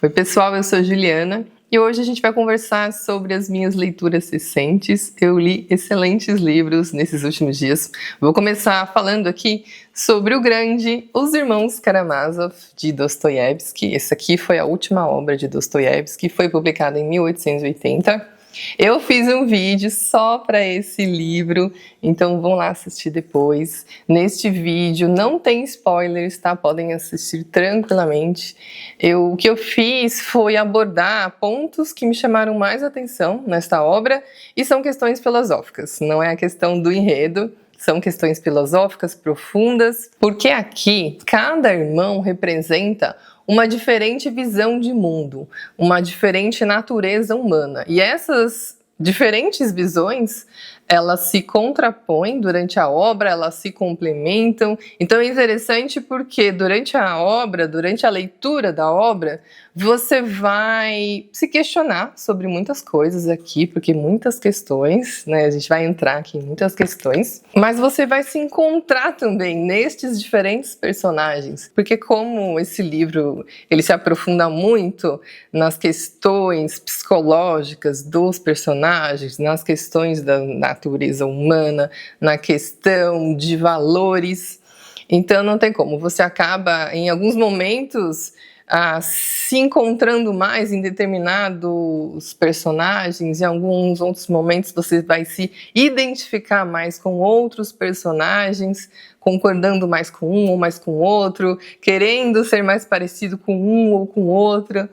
Oi pessoal, eu sou Juliana e hoje a gente vai conversar sobre as minhas leituras recentes. Eu li excelentes livros nesses últimos dias. Vou começar falando aqui sobre o grande Os Irmãos Karamazov, de Dostoiévski. Essa aqui foi a última obra de Dostoiévski, foi publicada em 1880. Eu fiz um vídeo só para esse livro, então vão lá assistir depois. Neste vídeo não tem spoilers, tá? Podem assistir tranquilamente. O que eu fiz foi abordar pontos que me chamaram mais atenção nesta obra e são questões filosóficas, não é a questão do enredo. São questões filosóficas profundas, porque aqui cada irmão representa uma diferente visão de mundo, uma diferente natureza humana. E essas diferentes visões, elas se contrapõem durante a obra, elas se complementam. Então é interessante porque durante a obra, durante a leitura da obra, você vai se questionar sobre muitas coisas aqui, porque muitas questões, né? A gente vai entrar aqui em muitas questões, mas você vai se encontrar também nestes diferentes personagens, porque como esse livro, ele se aprofunda muito nas questões psicológicas dos personagens, nas questões da natureza humana, na questão de valores, então não tem como, você acaba em alguns momentos se encontrando mais em determinados personagens, em alguns outros momentos você vai se identificar mais com outros personagens, concordando mais com um ou mais com o outro, querendo ser mais parecido com um ou com o outro,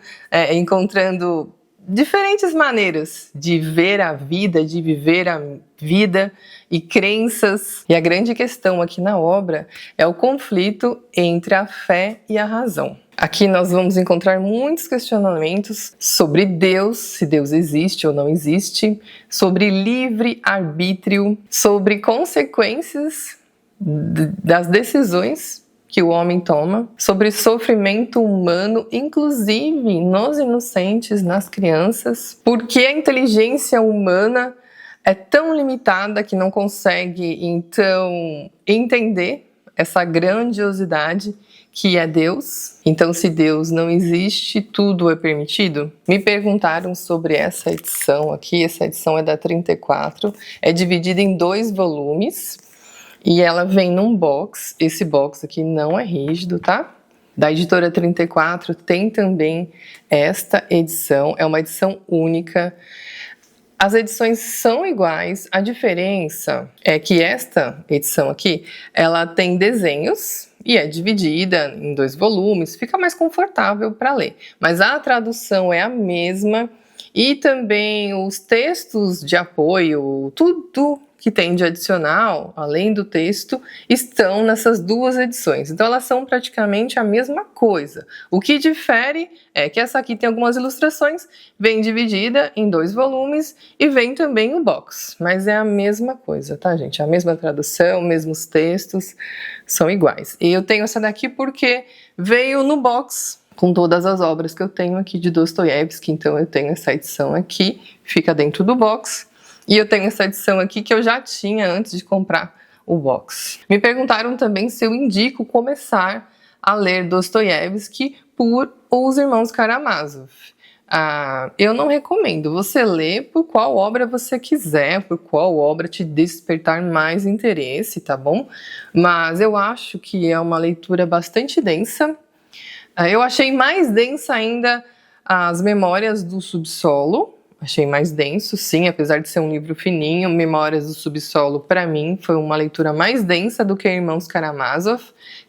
encontrando diferentes maneiras de ver a vida, de viver a vida e crenças. E a grande questão aqui na obra é o conflito entre a fé e a razão. Aqui nós vamos encontrar muitos questionamentos sobre Deus, se Deus existe ou não existe, sobre livre-arbítrio, sobre consequências das decisões que o homem toma, sobre sofrimento humano, inclusive nos inocentes, nas crianças, porque a inteligência humana é tão limitada que não consegue, então, entender essa grandiosidade que é Deus. Então, se Deus não existe, tudo é permitido? Me perguntaram sobre essa edição aqui, essa edição é da 34, é dividida em 2 volumes, e ela vem num box, esse box aqui não é rígido, tá? Da editora 34 tem também esta edição, é uma edição única. As edições são iguais, a diferença é que esta edição aqui, ela tem desenhos e é dividida em 2 volumes, fica mais confortável para ler. Mas a tradução é a mesma e também os textos de apoio, tudo que tem de adicional, além do texto, estão nessas 2 edições. Então elas são praticamente a mesma coisa. O que difere é que essa aqui tem algumas ilustrações, vem dividida em 2 volumes e vem também o box. Mas é a mesma coisa, tá, gente? A mesma tradução, mesmos textos, são iguais. E eu tenho essa daqui porque veio no box com todas as obras que eu tenho aqui de Dostoiévski. Então eu tenho essa edição aqui, fica dentro do box. E eu tenho essa edição aqui que eu já tinha antes de comprar o box. Me perguntaram também se eu indico começar a ler Dostoiévski por Os Irmãos Karamazov. Eu não recomendo, você lê por qual obra você quiser, por qual obra te despertar mais interesse, tá bom? Mas eu acho que é uma leitura bastante densa. Eu achei mais densa ainda as Memórias do Subsolo. Achei mais denso, sim, apesar de ser um livro fininho. Memórias do Subsolo, para mim, foi uma leitura mais densa do que Irmãos Karamazov.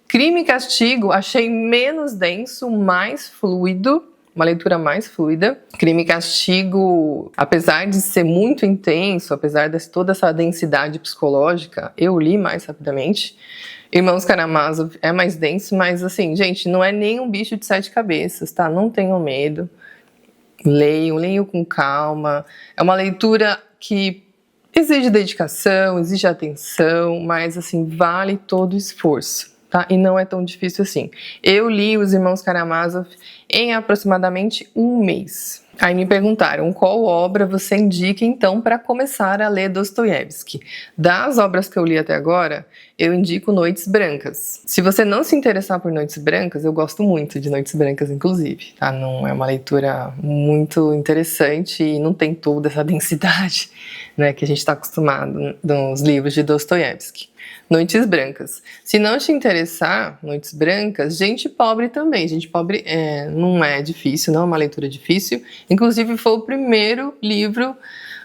Crime e Castigo, achei menos denso, mais fluido, uma leitura mais fluida. Crime e Castigo, apesar de ser muito intenso, apesar de toda essa densidade psicológica, eu li mais rapidamente. Irmãos Karamazov é mais denso, mas assim, gente, não é nem um bicho de 7 cabeças, tá? Não tenham medo. Leiam com calma. É uma leitura que exige dedicação, exige atenção, mas assim, vale todo o esforço, tá? E não é tão difícil assim. Eu li Os Irmãos Karamazov em aproximadamente um mês. Aí me perguntaram qual obra você indica então para começar a ler Dostoiévski. Das obras que eu li até agora, eu indico Noites Brancas. Se você não se interessar por Noites Brancas, eu gosto muito de Noites Brancas, inclusive. Tá? Não é uma leitura muito interessante e não tem toda essa densidade, né, que a gente está acostumado nos livros de Dostoiévski. Noites Brancas. Se não te interessar, Noites Brancas, Gente Pobre também. Gente Pobre não é difícil, não é uma leitura difícil. Inclusive foi o primeiro livro,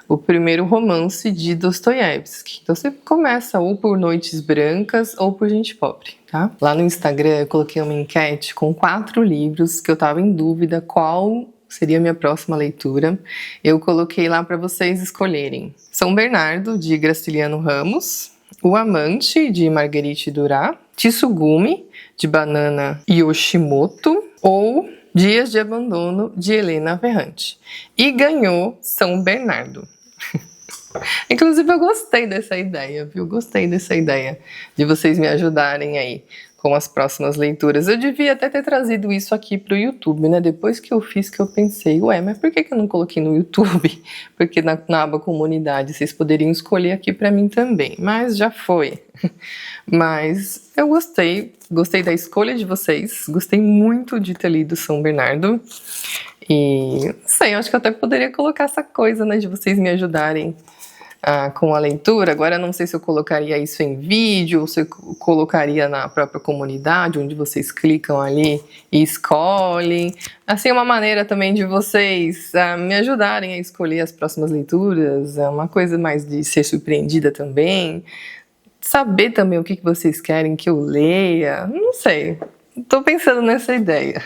o primeiro romance de Dostoiévski. Então você começa ou por Noites Brancas ou por Gente Pobre, tá? Lá no Instagram eu coloquei uma enquete com 4 livros que eu tava em dúvida qual seria a minha próxima leitura. Eu coloquei lá para vocês escolherem. São Bernardo, de Graciliano Ramos, O Amante, de Marguerite Duras, Tsugumi, de Banana Yoshimoto, ou Dias de Abandono, de Helena Ferrante. E ganhou São Bernardo. Inclusive eu gostei dessa ideia, viu? Gostei dessa ideia de vocês me ajudarem aí com as próximas leituras. Eu devia até ter trazido isso aqui pro YouTube, né? Depois que eu fiz, que eu pensei, ué, mas por que eu não coloquei no YouTube? Porque na aba comunidade vocês poderiam escolher aqui pra mim também, mas já foi. Mas eu gostei da escolha de vocês, gostei muito de ter lido São Bernardo. E não sei, eu acho que eu até poderia colocar essa coisa, né, de vocês me ajudarem com a leitura. Agora não sei se eu colocaria isso em vídeo ou se eu colocaria na própria comunidade, onde vocês clicam ali e escolhem. Assim, é uma maneira também de vocês me ajudarem a escolher as próximas leituras, é uma coisa mais de ser surpreendida também, saber também o que vocês querem que eu leia, não sei. Tô pensando nessa ideia,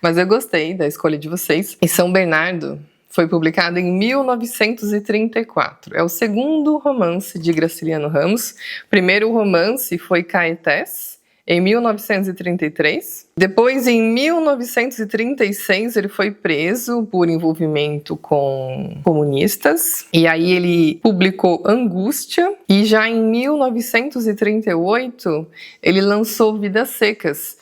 mas eu gostei da escolha de vocês. E São Bernardo foi publicado em 1934. É o segundo romance de Graciliano Ramos. O primeiro romance foi Caetés, em 1933. Depois, em 1936, ele foi preso por envolvimento com comunistas. E aí ele publicou Angústia. E já em 1938, ele lançou Vidas Secas,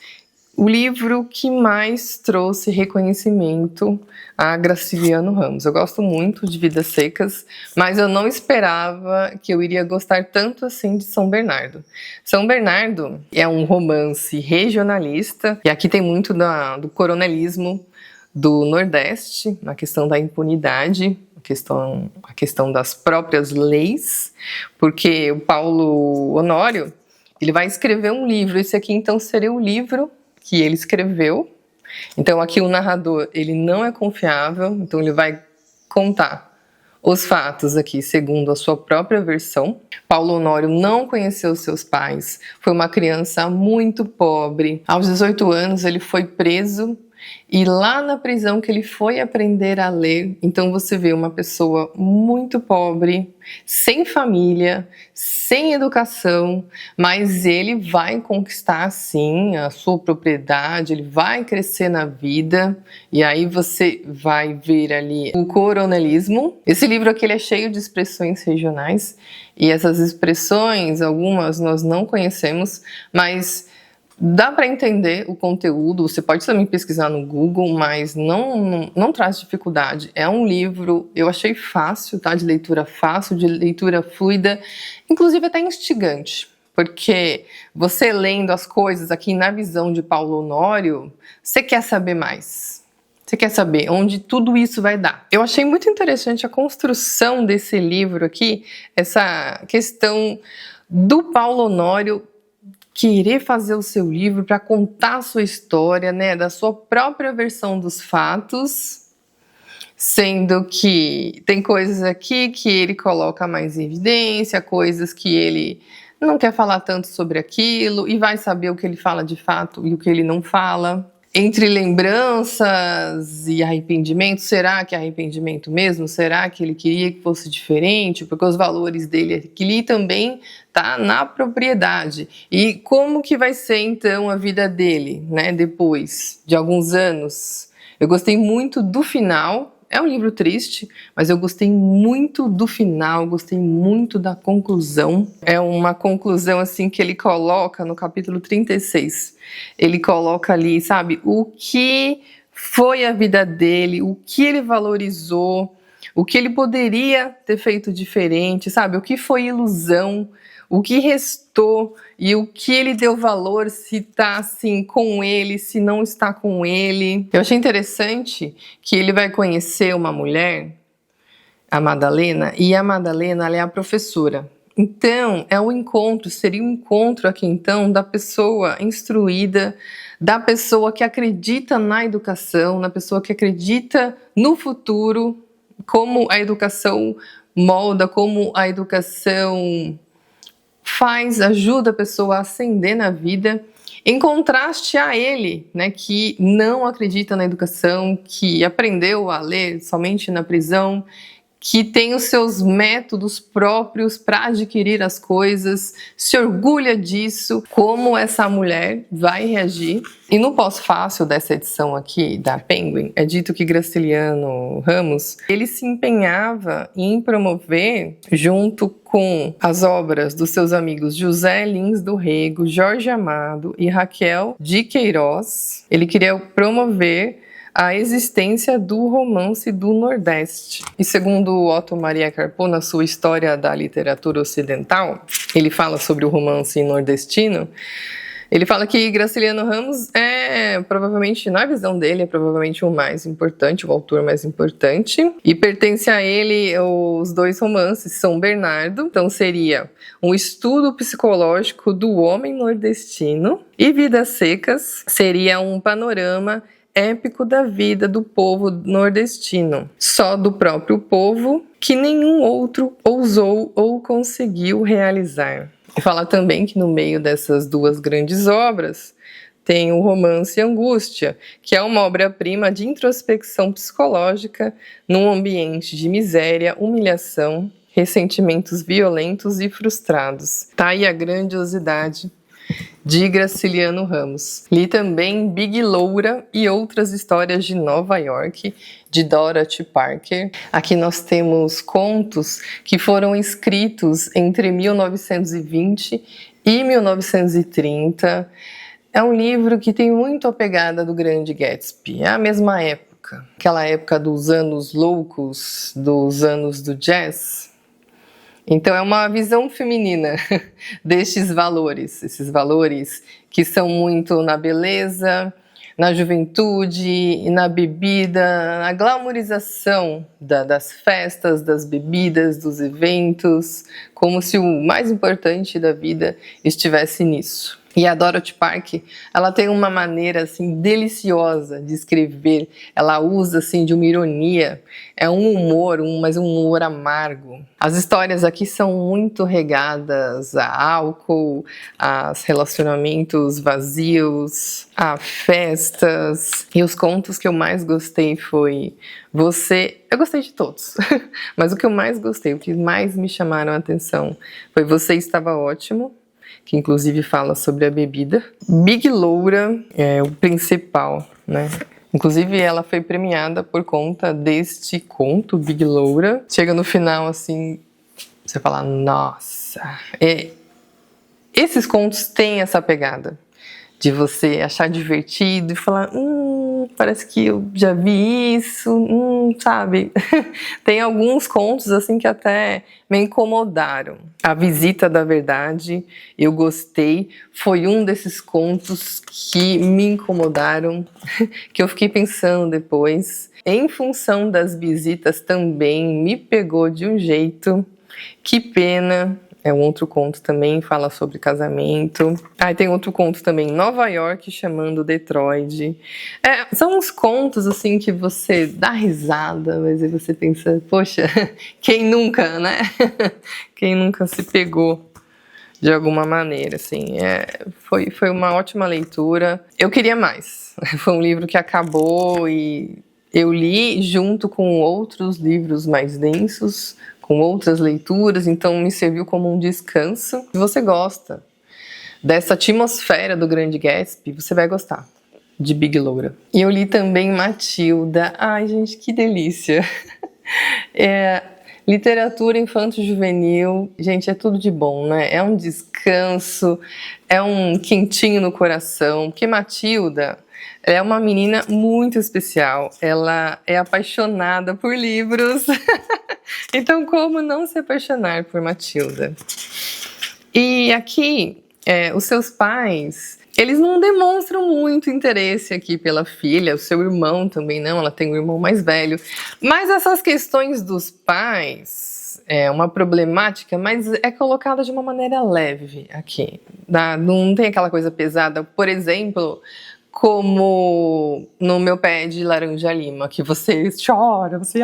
o livro que mais trouxe reconhecimento a Graciliano Ramos. Eu gosto muito de Vidas Secas, mas eu não esperava que eu iria gostar tanto assim de São Bernardo. São Bernardo é um romance regionalista, e aqui tem muito do coronelismo do Nordeste, na questão da impunidade, a questão das próprias leis, porque o Paulo Honório, ele vai escrever um livro. Esse aqui então seria o livro que ele escreveu. Então aqui o narrador, ele não é confiável, então ele vai contar os fatos aqui segundo a sua própria versão. Paulo Honório não conheceu seus pais, foi uma criança muito pobre. Aos 18 anos ele foi preso, e lá na prisão que ele foi aprender a ler. Então você vê uma pessoa muito pobre, sem família, sem educação, mas ele vai conquistar sim a sua propriedade, ele vai crescer na vida, e aí você vai ver ali o coronelismo. Esse livro aqui ele é cheio de expressões regionais, e essas expressões, algumas nós não conhecemos, mas dá para entender o conteúdo. Você pode também pesquisar no Google, mas não traz dificuldade. É um livro, eu achei fácil, tá? De leitura fácil, de leitura fluida, inclusive até instigante. Porque você lendo as coisas aqui na visão de Paulo Honório, você quer saber mais. Você quer saber onde tudo isso vai dar. Eu achei muito interessante a construção desse livro aqui, essa questão do Paulo Honório querer fazer o seu livro para contar a sua história, né, da sua própria versão dos fatos, sendo que tem coisas aqui que ele coloca mais em evidência, coisas que ele não quer falar tanto sobre aquilo, e vai saber o que ele fala de fato e o que ele não fala. Entre lembranças e arrependimento, será que é arrependimento mesmo? Será que ele queria que fosse diferente? Porque os valores dele aqui também tá na propriedade. E como que vai ser então a vida dele, né, depois de alguns anos? Eu gostei muito do final. É um livro triste, mas eu gostei muito do final, gostei muito da conclusão. É uma conclusão assim que ele coloca no capítulo 36. Ele coloca ali, sabe, o que foi a vida dele, o que ele valorizou, o que ele poderia ter feito diferente, sabe? O que foi ilusão, o que restou e o que ele deu valor, se tá assim com ele, se não está com ele. Eu achei interessante que ele vai conhecer uma mulher, a Madalena, e a Madalena, ela é a professora. Então, seria um encontro aqui então da pessoa instruída, da pessoa que acredita na educação, na pessoa que acredita no futuro, como a educação molda, como a educação ajuda a pessoa a ascender na vida, em contraste a ele, né, que não acredita na educação, que aprendeu a ler somente na prisão, que tem os seus métodos próprios para adquirir as coisas, se orgulha disso, como essa mulher vai reagir. E no pós-fácil dessa edição aqui da Penguin, é dito que Graciliano Ramos, ele se empenhava em promover, junto com as obras dos seus amigos José Lins do Rego, Jorge Amado e Raquel de Queiroz, ele queria promover a existência do romance do Nordeste. E segundo Otto Maria Carpo, na sua História da Literatura Ocidental, ele fala sobre o romance nordestino. Ele fala que Graciliano Ramos provavelmente, na visão dele, é provavelmente o mais importante, o autor mais importante. E pertence a ele os dois romances, São Bernardo, então seria um estudo psicológico do homem nordestino. E Vidas Secas seria um panorama épico da vida do povo nordestino, só do próprio povo, que nenhum outro ousou ou conseguiu realizar. Fala também que no meio dessas duas grandes obras tem o romance Angústia, que é uma obra-prima de introspecção psicológica num ambiente de miséria, humilhação, ressentimentos violentos e frustrados. Tá aí a grandiosidade de Graciliano Ramos. Li também Big Loura e Outras Histórias de Nova York, de Dorothy Parker. Aqui nós temos contos que foram escritos entre 1920 e 1930. É um livro que tem muito a pegada do Grande Gatsby, é a mesma época, aquela época dos anos loucos, dos anos do jazz. Então é uma visão feminina destes valores, esses valores que são muito na beleza, na juventude, na bebida, na glamourização das festas, das bebidas, dos eventos, como se o mais importante da vida estivesse nisso. E a Dorothy Parker, ela tem uma maneira assim deliciosa de escrever. Ela usa assim de uma ironia, é um humor, mas um humor amargo. As histórias aqui são muito regadas a álcool, a relacionamentos vazios, a festas. E os contos que eu mais gostei foi eu gostei de todos, mas o que eu mais gostei, o que mais me chamaram a atenção foi Você Estava Ótimo, que inclusive fala sobre a bebida. Big Loura é o principal, né? Inclusive ela foi premiada por conta deste conto, Big Loura. Chega no final assim, você fala, nossa. Esses contos têm essa pegada de você achar divertido e falar, parece que eu já vi isso, sabe? Tem alguns contos assim que até me incomodaram. A Visita da Verdade, eu gostei, foi um desses contos que me incomodaram, que eu fiquei pensando depois. Em função das visitas também me pegou de um jeito, que pena. É um outro conto também, fala sobre casamento. Tem outro conto também, Nova York chamando Detroit. São uns contos assim que você dá risada, mas aí você pensa, poxa, quem nunca, né? Quem nunca se pegou de alguma maneira, assim. Foi uma ótima leitura. Eu queria mais. Foi um livro que acabou e eu li junto com outros livros mais densos, com outras leituras, então me serviu como um descanso. Se você gosta dessa atmosfera do Grande Gatsby, você vai gostar de Big Loura. E eu li também Matilda. Ai, gente, que delícia! Literatura infanto-juvenil, gente, é tudo de bom, né? É um descanso, é um quentinho no coração, porque Matilda Ela é uma menina muito especial, ela é apaixonada por livros. Então, como não se apaixonar por Matilda? E aqui, os seus pais, eles não demonstram muito interesse aqui pela filha, o seu irmão também não, ela tem um irmão mais velho. Mas essas questões dos pais é uma problemática, mas é colocada de uma maneira leve aqui. Não tem aquela coisa pesada, por exemplo, como no Meu Pé de Laranja Lima, que você chora, você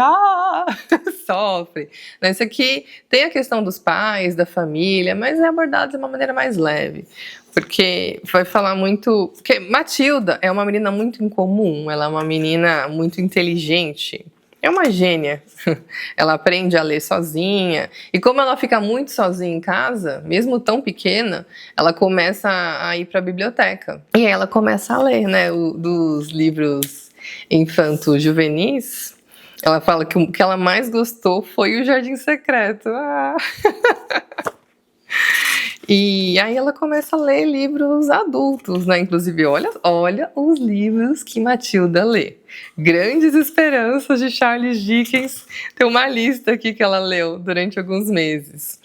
sofre. Nesse aqui tem a questão dos pais, da família, mas é abordado de uma maneira mais leve. Porque vai falar muito... Porque Matilda é uma menina muito incomum, ela é uma menina muito inteligente. É uma gênia. Ela aprende a ler sozinha. E como ela fica muito sozinha em casa, mesmo tão pequena, ela começa a ir para a biblioteca. E aí ela começa a ler, né, dos livros infanto-juvenis. Ela fala que o que ela mais gostou foi o Jardim Secreto. E aí ela começa a ler livros adultos, né? Inclusive, olha os livros que Matilda lê. Grandes Esperanças, de Charles Dickens. Tem uma lista aqui que ela leu durante alguns meses.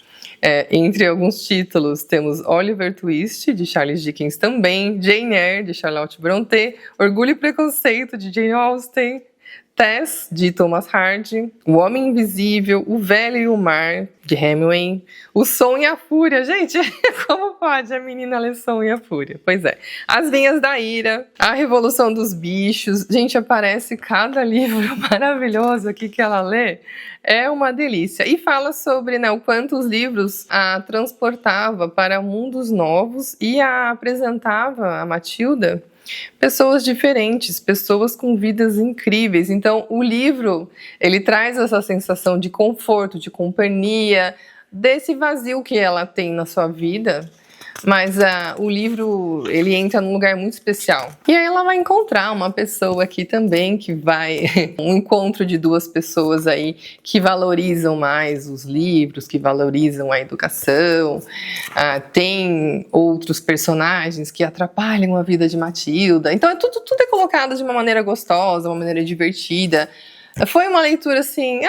Entre alguns títulos, temos Oliver Twist, de Charles Dickens também, Jane Eyre, de Charlotte Brontë, Orgulho e Preconceito, de Jane Austen, Tess, de Thomas Hardy, O Homem Invisível, O Velho e o Mar, de Hemingway, O Som e a Fúria. Gente, como pode a menina ler Som e a Fúria? Pois é. As Vinhas da Ira, A Revolução dos Bichos. Gente, aparece cada livro maravilhoso aqui que ela lê. É uma delícia. E fala sobre, né, o quanto os livros a transportava para mundos novos e a apresentava a Matilda pessoas diferentes, pessoas com vidas incríveis. Então, o livro, ele traz essa sensação de conforto, de companhia, desse vazio que ela tem na sua vida. Mas o livro, ele entra num lugar muito especial. E aí ela vai encontrar uma pessoa aqui também que vai... um encontro de duas pessoas aí que valorizam mais os livros, que valorizam a educação. Tem outros personagens que atrapalham a vida de Matilda. Então tudo é colocado de uma maneira gostosa, uma maneira divertida. Foi uma leitura assim,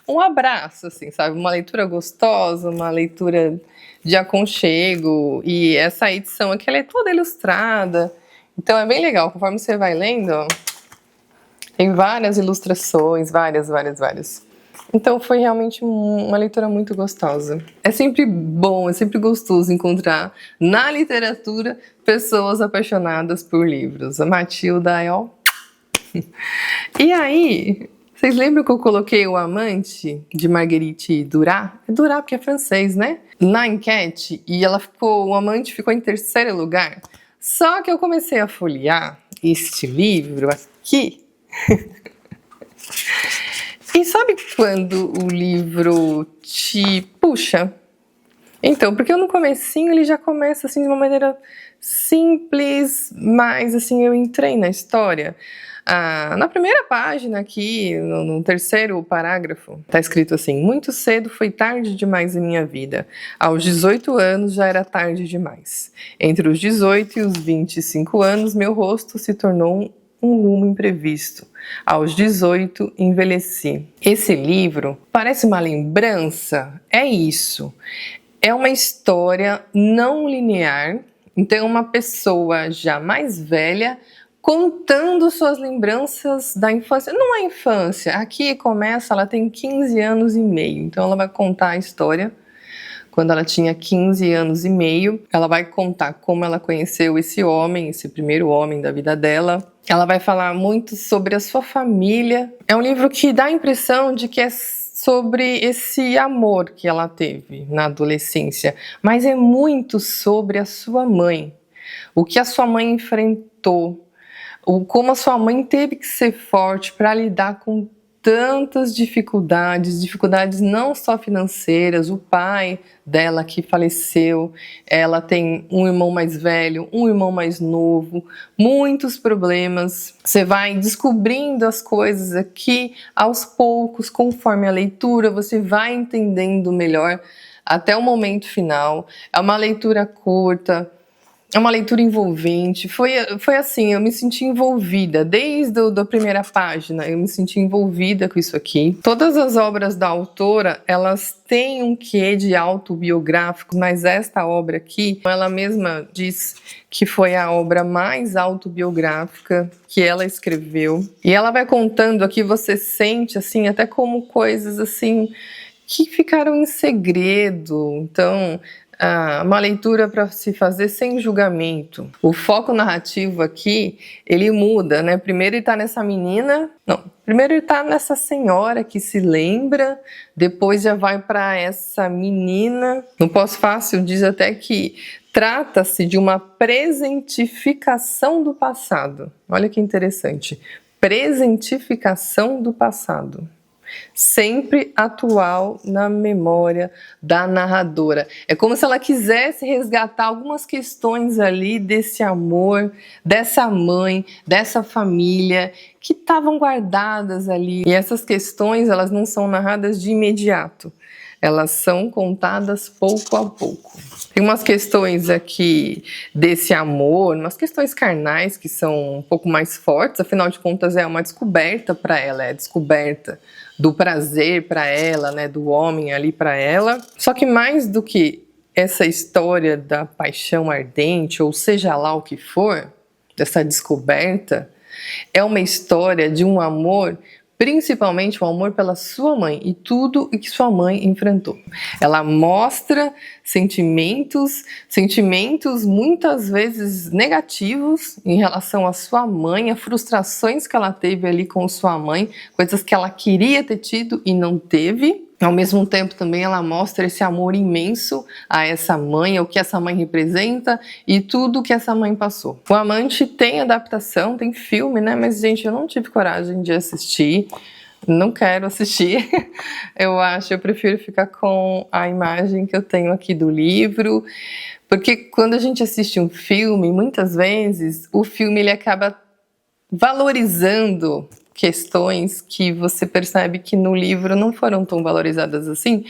um abraço, assim, sabe? Uma leitura gostosa, uma leitura de aconchego. E essa edição aqui, ela é toda ilustrada. Então é bem legal, conforme você vai lendo, ó, tem várias ilustrações, várias. Então foi realmente uma leitura muito gostosa. É sempre bom, é sempre gostoso encontrar na literatura pessoas apaixonadas por livros. A Matilda é, ó... E aí, vocês lembram que eu coloquei O Amante, de Marguerite Duras? É Duras porque é francês, né? Na enquete, e O Amante ficou em terceiro lugar. Só que eu comecei a folhear este livro aqui. E sabe quando o livro te puxa? Então, porque no comecinho ele já começa assim de uma maneira simples, mas assim eu entrei na história. Na primeira página aqui, no terceiro parágrafo, está escrito assim: muito cedo foi tarde demais em minha vida. Aos 18 anos já era tarde demais. Entre os 18 e os 25 anos, meu rosto se tornou um rumo imprevisto. Aos 18, envelheci. Esse livro parece uma lembrança? É isso. É uma história não linear. Então, uma pessoa já mais velha contando suas lembranças da infância. Não é infância, aqui começa, ela tem 15 anos e meio, então ela vai contar a história quando ela tinha 15 anos e meio. Ela vai contar como ela conheceu esse homem, esse primeiro homem da vida dela. Ela vai falar muito sobre a sua família. É um livro que dá a impressão de que é sobre esse amor que ela teve na adolescência, mas é muito sobre a sua mãe, o que a sua mãe enfrentou, como a sua mãe teve que ser forte para lidar com tantas dificuldades não só financeiras. O pai dela que faleceu, ela tem um irmão mais velho, um irmão mais novo, muitos problemas. Você vai descobrindo as coisas aqui aos poucos, conforme a leitura, você vai entendendo melhor até o momento final. É uma leitura curta. É uma leitura envolvente, foi assim, eu me senti envolvida, desde a primeira página, eu me senti envolvida com isso aqui. Todas as obras da autora, elas têm um quê de autobiográfico, mas esta obra aqui, ela mesma diz que foi a obra mais autobiográfica que ela escreveu. E ela vai contando aqui, você sente assim, até como coisas assim, que ficaram em segredo, então... uma leitura para se fazer sem julgamento. O foco narrativo aqui, ele muda, né? Primeiro ele tá nessa menina, primeiro ele tá nessa senhora que se lembra, depois já vai para essa menina. No pós-fácil diz até que trata-se de uma presentificação do passado. Olha que interessante. Presentificação do passado. Sempre atual na memória da narradora. É como se ela quisesse resgatar algumas questões ali desse amor, dessa mãe, dessa família, que estavam guardadas ali. E essas questões, elas não são narradas de imediato. Elas são contadas pouco a pouco. Tem umas questões aqui desse amor, umas questões carnais que são um pouco mais fortes, afinal de contas é uma descoberta para ela, é a descoberta do prazer para ela, né, do homem ali para ela. Só que mais do que essa história da paixão ardente, ou seja lá o que for, dessa descoberta, é uma história de um amor, principalmente um amor pela sua mãe e tudo o que sua mãe enfrentou. Ela mostra sentimentos muitas vezes negativos em relação à sua mãe, a frustrações que ela teve ali com sua mãe, coisas que ela queria ter tido e não teve. Ao mesmo tempo também ela mostra esse amor imenso a essa mãe, o que essa mãe representa e tudo que essa mãe passou. O Amante tem adaptação, tem filme, né? Mas, gente, eu não tive coragem de assistir, não quero assistir. Eu prefiro ficar com a imagem que eu tenho aqui do livro, porque quando a gente assiste um filme, muitas vezes o filme ele acaba valorizando questões que você percebe que no livro não foram tão valorizadas assim,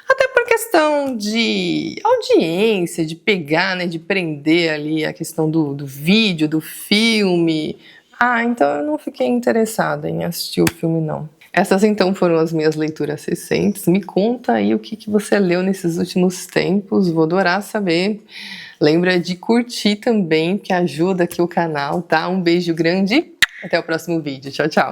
até por questão de audiência, de pegar, né, de prender ali a questão do vídeo, do filme. Então eu não fiquei interessada em assistir o filme, não. Essas então foram as minhas leituras recentes. Me conta aí o que você leu nesses últimos tempos, vou adorar saber. Lembra de curtir também, que ajuda aqui o canal, tá? Um beijo grande. Até o próximo vídeo. Tchau, tchau!